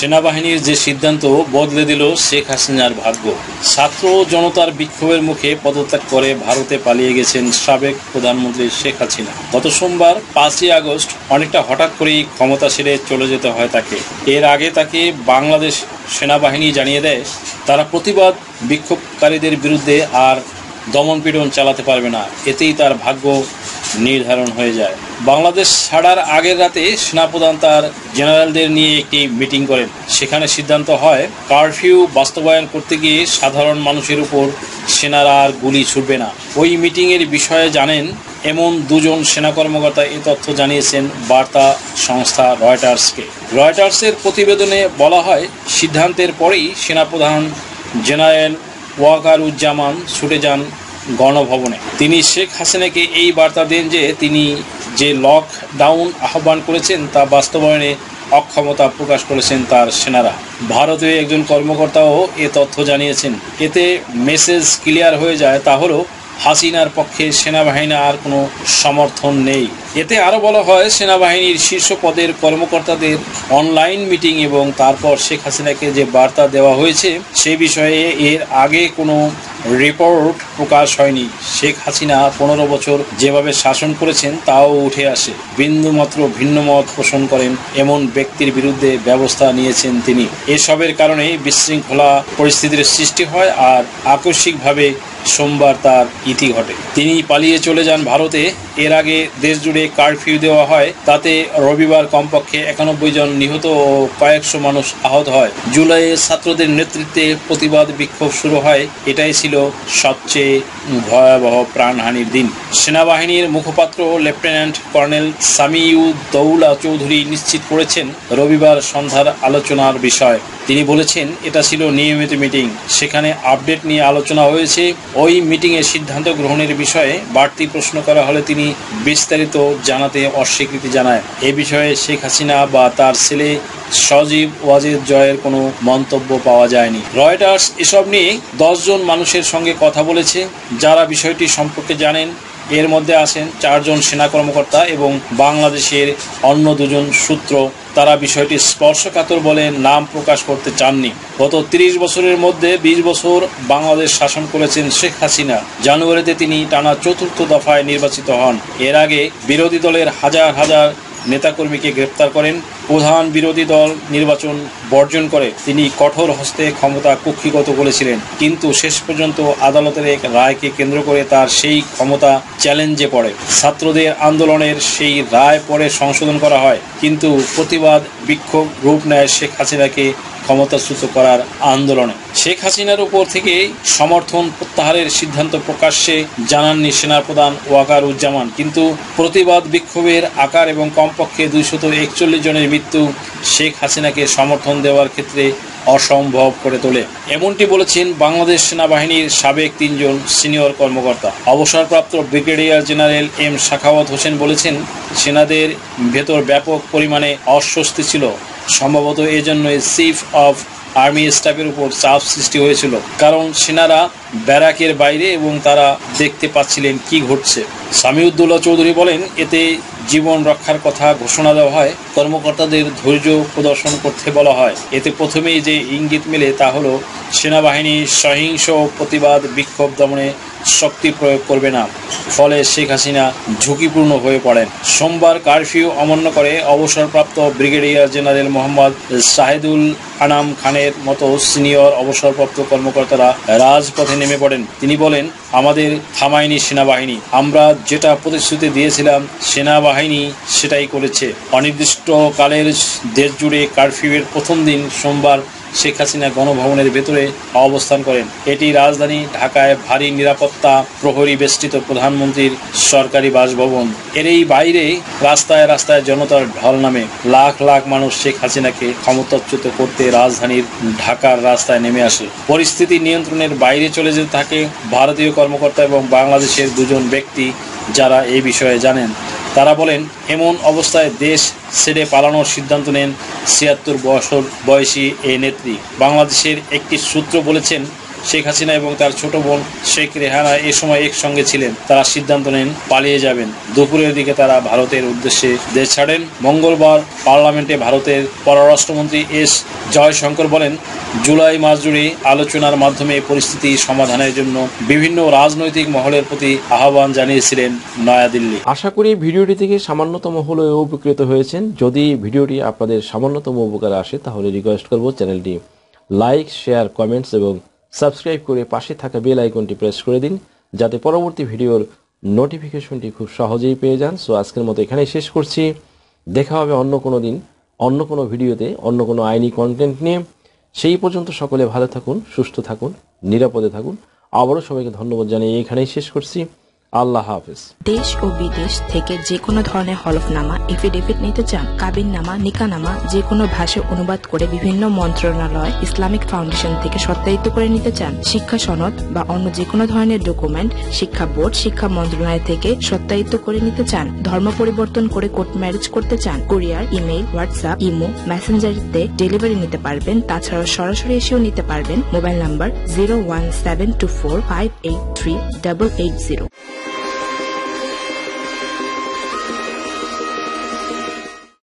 সেনাবাহিনীর যে সিদ্ধান্ত বদলে দিল শেখ হাসিনার ভাগ্য। ছাত্র জনতার বিক্ষোভের মুখে পদত্যাগ করে ভারতে পালিয়ে গেছেন সাবেক প্রধানমন্ত্রী শেখ হাসিনা। গত সোমবার 5ই আগস্ট অনেকটা হঠাৎ করেই ক্ষমতা ছেড়ে চলে যেতে হয় তাকে। এর আগে তাকে বাংলাদেশ সেনাবাহিনী জানিয়ে দেয় তারা প্রতিবাদ বিক্ষোভকারীদের বিরুদ্ধে আর দমনপীড়ন চালাতে পারবে না। এতেই তার ভাগ্য নির্ধারণ হয়ে যায়। বাংলাদেশ ছাড়ার আগের রাতে সেনাপ্রধান তার জেনারেলদের নিয়ে একটি মিটিং করেন। সেখানে সিদ্ধান্ত হয় কারফিউ বাস্তবায়ন করতে গিয়ে সাধারণ মানুষের উপর সেনারা আর গুলি ছুটবে না। ওই মিটিংয়ের বিষয়ে জানেন এমন দুজন সেনা কর্মকর্তা এ তথ্য জানিয়েছেন বার্তা সংস্থা রয়টার্সকে। রয়টার্সের প্রতিবেদনে বলা হয় সিদ্ধান্তের পরেই সেনাপ্রধান জেনারেল ওয়াকারুজ্জামান ছুটে যান গণভবনে। তিনি শেখ হাসিনাকে এই বার্তা দেন যে তিনি যে লকডাউন আহ্বান করেছেন তা বাস্তবায়নে অক্ষমতা প্রকাশ করেছেন তার সেনারা। ভারতীয় একজন কর্মকর্তাও এ তথ্য জানিয়েছেন। এতে মেসেজ ক্লিয়ার হয়ে যায়, তা হলো হাসিনার পক্ষে সেনাবাহিনীর আর কোনো সমর্থন নেই। এতে আরও বলা হয় সেনাবাহিনীর শীর্ষ পদের কর্মকর্তাদের অনলাইন মিটিং এবং তারপর শেখ হাসিনাকে যে বার্তা দেওয়া হয়েছে সে বিষয়ে এর আগে কোনো রিপোর্ট প্রকাশ হয়নি। শেখ হাসিনা 15 বছর যেভাবে শাসন করেছেন তাও উঠে আসে। বিন্দুমাত্র ভিন্ন মত পোষণ করেন এমন ব্যক্তির বিরুদ্ধে ব্যবস্থা নিয়েছেন তিনি। এসবের কারণে বিশৃঙ্খলা পরিস্থিতির সৃষ্টি হয় আর আকস্মিকভাবে সোমবার তার ইতি ঘটে। তিনি পালিয়ে চলে যান ভারতে। এর আগে দেশ জুড়ে কারফিউ দেওয়া হয়, তাতে রবিবার কমপক্ষে 91 জন নিহত ও কয়েকশো মানুষ আহত হয়। জুলাইয়ে ছাত্রদের নেতৃত্বে প্রতিবাদ বিক্ষোভ শুরু হয়। এটাই ছিল সবচেয়ে ভয়াবহ প্রাণহানির দিন। সেনাবাহিনীর মুখপাত্র লেফটেন্যান্ট কর্নেল সামিউদ্দৌলা চৌধুরী নিশ্চিত করেছেন রবিবার সন্ধ্যার আলোচনার বিষয়। তিনি বলেছেন এটা ছিল নিয়মিত মিটিং, সেখানে আপডেট নিয়ে আলোচনা হয়েছে। ওই মিটিংয়ে সিদ্ধান্ত গ্রহণের বিষয়ে বাড়তি প্রশ্ন করা হলে তিনি বিস্তারিত জানাতে অস্বীকৃতি জানায়। এ বিষয়ে শেখ হাসিনা বা তার ছেলে সজীব ওয়াজেদ জয়ের কোনো মন্তব্য পাওয়া যায়নি। রয়টার্স এসব নিয়ে 10 জন মানুষের সঙ্গে কথা বলেছে যারা বিষয়টি সম্পর্কে জানেন। এর মধ্যে আছেন 4 জন সেনা কর্মকর্তা এবং বাংলাদেশের অন্য 2 জন সূত্র। তারা বিষয়টি স্পর্শকাতর বলে নাম প্রকাশ করতে চাননি। গত 30 বছরের মধ্যে 20 বছর বাংলাদেশ শাসন করেছেন শেখ হাসিনা। জানুয়ারিতে তিনি টানা 4র্থ দফায় নির্বাচিত হন। এর আগে বিরোধী দলের হাজার হাজার নেতাকর্মীকে গ্রেপ্তার করেন। প্রধান বিরোধী দল নির্বাচন বর্জন করে। তিনি কঠোর হস্তে ক্ষমতা কুক্ষিগত করেছিলেন, কিন্তু শেষ পর্যন্ত আদালতের এক রায়কে কেন্দ্র করে তার সেই ক্ষমতা চ্যালেঞ্জে পড়ে। ছাত্রদের আন্দোলনের সেই রায় পরে সংশোধন করা হয়, কিন্তু প্রতিবাদ বিক্ষোভ রূপ নেয় শেখ হাসিনাকে ক্ষমতাচ্যুত করার আন্দোলনে। শেখ হাসিনার উপর থেকে সমর্থন প্রত্যাহারের সিদ্ধান্ত প্রকাশ্যে জানাননি সেনাপ্রধান ওয়াকারুজ্জামান, কিন্তু প্রতিবাদ বিক্ষোভের আকার এবং কমপক্ষে 241 জনের মৃত্যু শেখ হাসিনাকে সমর্থন দেওয়ার ক্ষেত্রে অসম্ভব করে তোলে। এমনটি বলেছেন বাংলাদেশ সেনাবাহিনীর সাবেক 3 জন সিনিয়র কর্মকর্তা। অবসরপ্রাপ্ত brigadier general M Sakhawat Hossain বলেছেন সেনাদের ভেতর ব্যাপক পরিমাণে অস্বস্তি ছিল। সম্ভবত এজন্যই চিফ অফ আর্মি স্টাফের উপর চাপ সৃষ্টি হয়েছিল, কারণ সেনারা ব্যারাকের বাইরে এবং তারা দেখতে পাচ্ছিলেন কি ঘটছে। সামিউদ্দৌলা চৌধুরী বলেন এতে জীবন রক্ষার কথা ঘোষণা দেওয়া হয়, কর্মকর্তাদের ধৈর্য প্রদর্শন করতে বলা হয়। এতে প্রথমেই যে ইঙ্গিত মেলে তা হলো সেনাবাহিনী সহিংস প্রতিবাদ বিক্ষোভ দমনে শক্তি প্রয়োগ করবে না, ফলে শেখ হাসিনা ঝুঁকিপূর্ণ হয়ে পড়েন। সোমবার কারফিউ অমান্য করে অবসরপ্রাপ্ত ব্রিগেডিয়ার জেনারেল মোহাম্মদ শাহিদুল আনাম খানের মতো সিনিয়র অবসরপ্রাপ্ত কর্মকর্তারা রাজপথে নেমে পড়েন। তিনি বলেন আমাদের থামায়নি সেনাবাহিনী, আমরা যেটা প্রতিশ্রুতি দিয়েছিলাম সেনাবাহিনী সেটাই করেছে। অনির্দিষ্টকালের দেশ জুড়ে কারফিউয়ের প্রথম দিন সোমবার শেখ হাসিনা গণভবনের ভেতরে অবস্থান করেন। এটি রাজধানী ঢাকায় ভারী নিরাপত্তা প্রহরী বেষ্টিত প্রধানমন্ত্রীর সরকারি বাসভবন। এর এই বাইরে রাস্তায় রাস্তায় জনতার ঢল নামে। লাখ লাখ মানুষ শেখ হাসিনাকে ক্ষমতাচ্যুত করতে রাজধানীর ঢাকার রাস্তায় নেমে আসে। পরিস্থিতি নিয়ন্ত্রণের বাইরে চলে যেতে থাকে। ভারতীয় কর্মকর্তা এবং বাংলাদেশের 2 জন ব্যক্তি যারা এই বিষয়ে জানেন তারা বলেন এমন অবস্থায় দেশ ছেড়ে পালানোর সিদ্ধান্ত নেন 76 বছর বয়সী এই নেত্রী। বাংলাদেশের একটি সূত্র বলেছেন শেখ হাসিনা এবং তার ছোট বোন শেখ রেহানা এ সময় একসঙ্গে ছিলেন। তারা সিদ্ধান্ত নেন পালিয়ে যাবেন। দুপুরের দিকে তারা ভারতের উদ্দেশ্যে দেশ ছাড়েন। মঙ্গলবার পার্লামেন্টে ভারতের পররাষ্ট্রমন্ত্রী এস জয়শঙ্কর বলেন, জুলাই মাস জুড়ে আলোচনার মাধ্যমে পরিস্থিতি সমাধানের জন্য বিভিন্ন রাজনৈতিক মহলের প্রতি আহ্বান জানিয়েছিলেন নয়াদিল্লি। আশা করি ভিডিওটি থেকে সামান্যতম হলেও উপকৃত হয়েছেন। যদি ভিডিওটি আপনাদের সামান্যতম উপকারে আসে তাহলে রিকোয়েস্ট করব চ্যানেলটি লাইক, শেয়ার, কমেন্টস এবং সাবস্ক্রাইব করে পাশে থাকা বেল আইকনটি প্রেস করে দিন, যাতে পরবর্তী ভিডিওর নোটিফিকেশনটি খুব সহজেই পেয়ে যান। সো আজকের মতো এখানেই শেষ করছি। দেখা হবে অন্য কোনো দিন, অন্য কোনো ভিডিওতে, অন্য কোনো আইনি কন্টেন্ট নিয়ে। সেই পর্যন্ত সকলে ভালো থাকুন, সুস্থ থাকুন, নিরাপদে থাকুন। আবারও সবাইকে ধন্যবাদ জানিয়ে এখানেই শেষ করছি। আল্লাহ হাফেজ। দেশ ও বিদেশ থেকে যে কোনো ধরনের হলফনামা, এফিডেভিট নিতে চান, কাবিননামা, নিকানামা যে কোনো ভাষায় অনুবাদ করে বিভিন্ন মন্ত্রণালয়, ইসলামিক ফাউন্ডেশন থেকে সত্যায়িত করে নিতে চান, শিক্ষা সনদ বা অন্য যে কোনো ধরনের ডকুমেন্ট শিক্ষা বোর্ড, শিক্ষা মন্ত্রণালয় থেকে সত্যায়িত করে নিতে চান, ধর্ম পরিবর্তন করে কোর্ট ম্যারেজ করতে চান, কুরিয়ার, ইমেইল, হোয়াটসঅ্যাপ, ইমো, মেসেঞ্জারিতে ডেলিভারি নিতে পারবেন। তাছাড়াও সরাসরি এসেও নিতে পারবেন। Mobile number 01724583880।